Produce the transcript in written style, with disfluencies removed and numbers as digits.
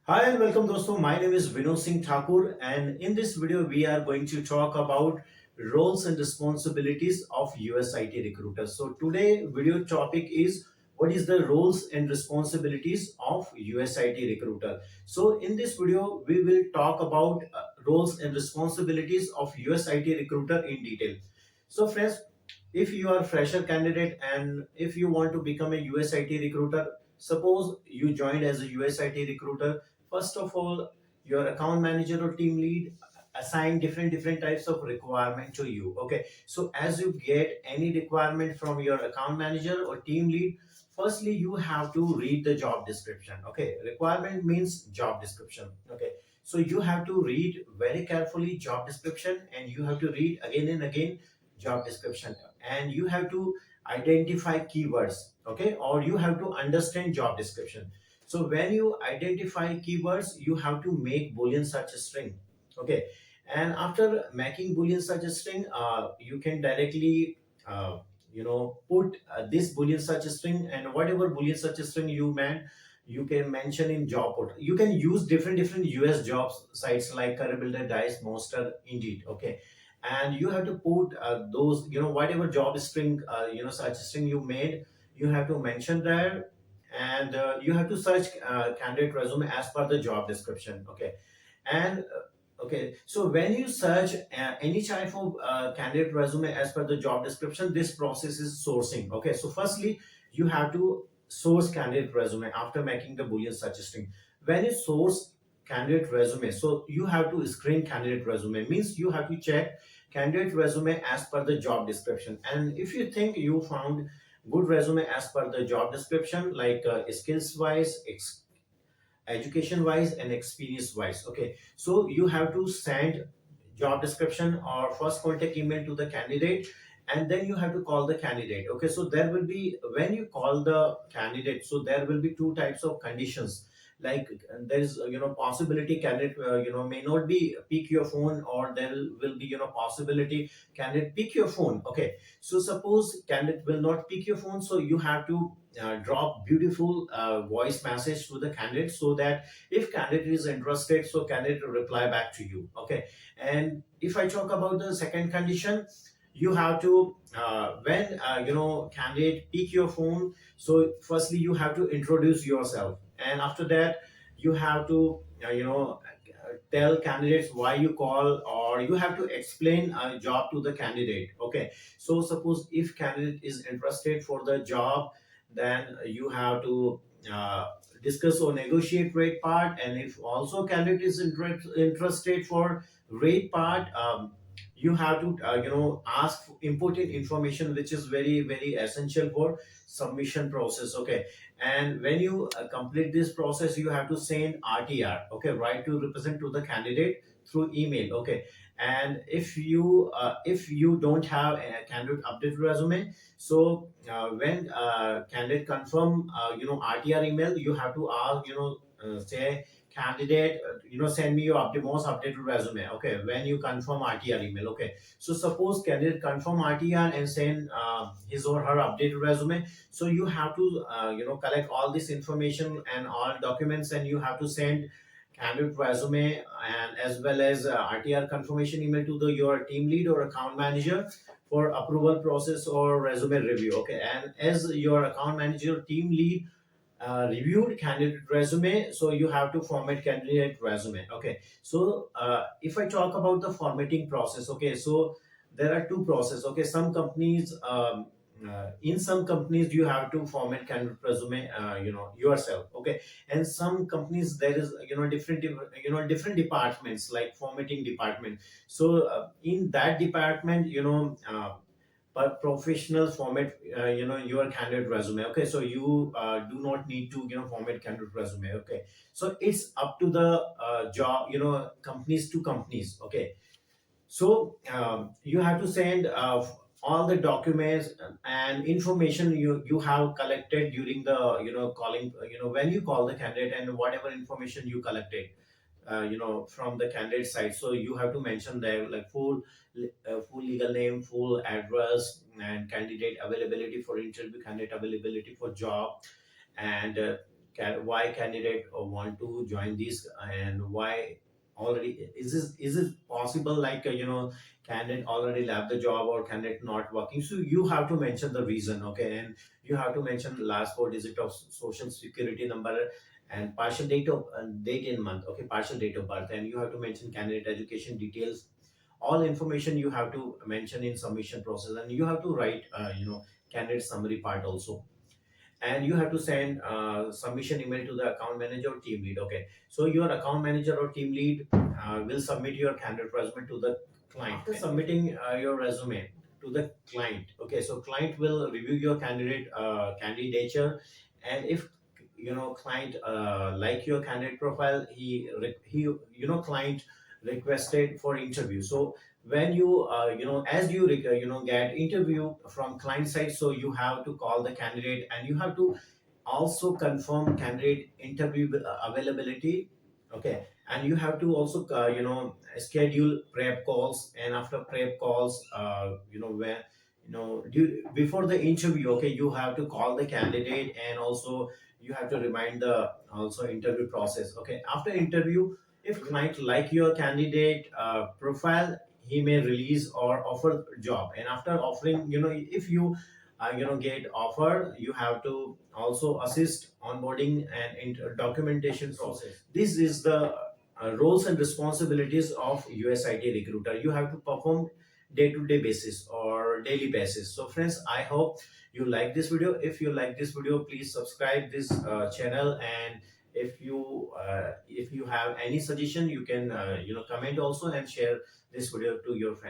Hi and welcome दोस्तों. My name is Vinod Singh Thakur and in this video we are going to talk about roles and responsibilities of USIT recruiters. So today video topic is what is the roles and responsibilities of USIT recruiter. So in this video we will talk about roles and responsibilities of USIT recruiter in detail. So friends, if you are a fresher candidate and if you want to become a USIT recruiter, suppose you joined as a USIT recruiter. First of all, your account manager or team lead assign different types of requirement to you. Okay, so as you get any requirement from your account manager or team lead, firstly you have to read the job description. Okay, requirement means job description. Okay, so you have to read very carefully job description and you have to read again and again job description, and you have to identify keywords. Okay, or you have to understand job description. So when you identify keywords, you have to make boolean search string. Okay, and after making boolean search string, you can directly put this boolean search string, and whatever boolean search string you you can mention in job portal. You can use different US jobs sites like Career Builder, Dice, Monster, Indeed. Okay, and you have to put those, whatever job string, search string you made, you have to mention there, and you have to search candidate resume as per the job description. Okay, and okay, so when you search any type of candidate resume as per the job description, this process is sourcing. Okay, so firstly you have to source candidate resume after making the boolean search string. When you source candidate resume, so you have to screen candidate resume, means you have to check candidate resume as per the job description. And if you think you found good resume as per the job description, like skills wise, education wise, and experience wise. Okay, so you have to send job description or first contact email to the candidate, and then you have to call the candidate. Okay, so there will be, when you call the candidate, so there will be two types of conditions. Like there is possibility candidate may not be pick your phone, or there will be possibility candidate pick your phone. Okay, so suppose candidate will not pick your phone, so you have to drop beautiful voice message to the candidate, so that if candidate is interested, so candidate will reply back to you. Okay, and if I talk about the second condition, you have to when candidate pick your phone, so firstly you have to introduce yourself, and after that you have to tell candidates why you call, or you have to explain a job to the candidate. Okay, so suppose if candidate is interested for the job, then you have to uh, discuss or negotiate rate part. And if also candidate is interested for rate part, you have to ask important information which is very essential for submission process. Okay, and when you complete this process, you have to send RTR. Okay, right to represent to the candidate through email. Okay, and if you don't have a candidate updated resume, so when candidate confirm RTR email, you have to ask, say candidate, send me your most updated resume. Okay, when you confirm RTR email. Okay, so suppose candidate confirm RTR and send his or her updated resume, so you have to collect all this information and all documents, and you have to send candidate resume and as well as RTR confirmation email to the your team lead or account manager for approval process or resume review. Okay, and as your account manager team lead reviewed candidate resume, so you have to format candidate resume. Okay, so if I talk about the formatting process, okay, so there are two process. Okay, some companies, in some companies you have to format candidate resume yourself. Okay, and some companies there is different departments like formatting department. So in that department, but professional format your candidate resume. Okay, so you do not need to format candidate resume. Okay, so it's up to the job, companies to companies. Okay, so you have to send all the documents and information you have collected during the calling, when you call the candidate, and whatever information you collected from the candidate side. So you have to mention there like full legal name, full address, and candidate availability for interview, candidate availability for job, and why candidate want to join this, and why already is it possible, like candidate already left the job or candidate not working. So you have to mention the reason, okay, and you have to mention last four digit of social security number, and partial date of date in month, okay, partial date of birth, and you have to mention candidate education details. All information you have to mention in submission process, and you have to write candidate summary part also. And you have to send submission email to the account manager or team lead, okay. So your account manager or team lead will submit your candidate resume to the client. After submitting your resume to the client, okay, so client will review your candidature. And if client like your candidate profile, he client requested for interview. So when you as you get interview from client side, so you have to call the candidate, and you have to also confirm candidate interview availability, okay. And you have to also schedule prep calls, and after prep calls, when before the interview, okay, you have to call the candidate, and also you have to remind the also interview process, okay. After interview, if client like your candidate profile, he may release or offer job. And after offering, if you get offer, you have to also assist onboarding and documentation process. This is the roles and responsibilities of USIT recruiter. You have to perform day-to-day basis or daily basis. So friends, I hope you like this video. If you like this video, please subscribe this channel. And if you have any suggestion, you can comment also, and share this video to your friends.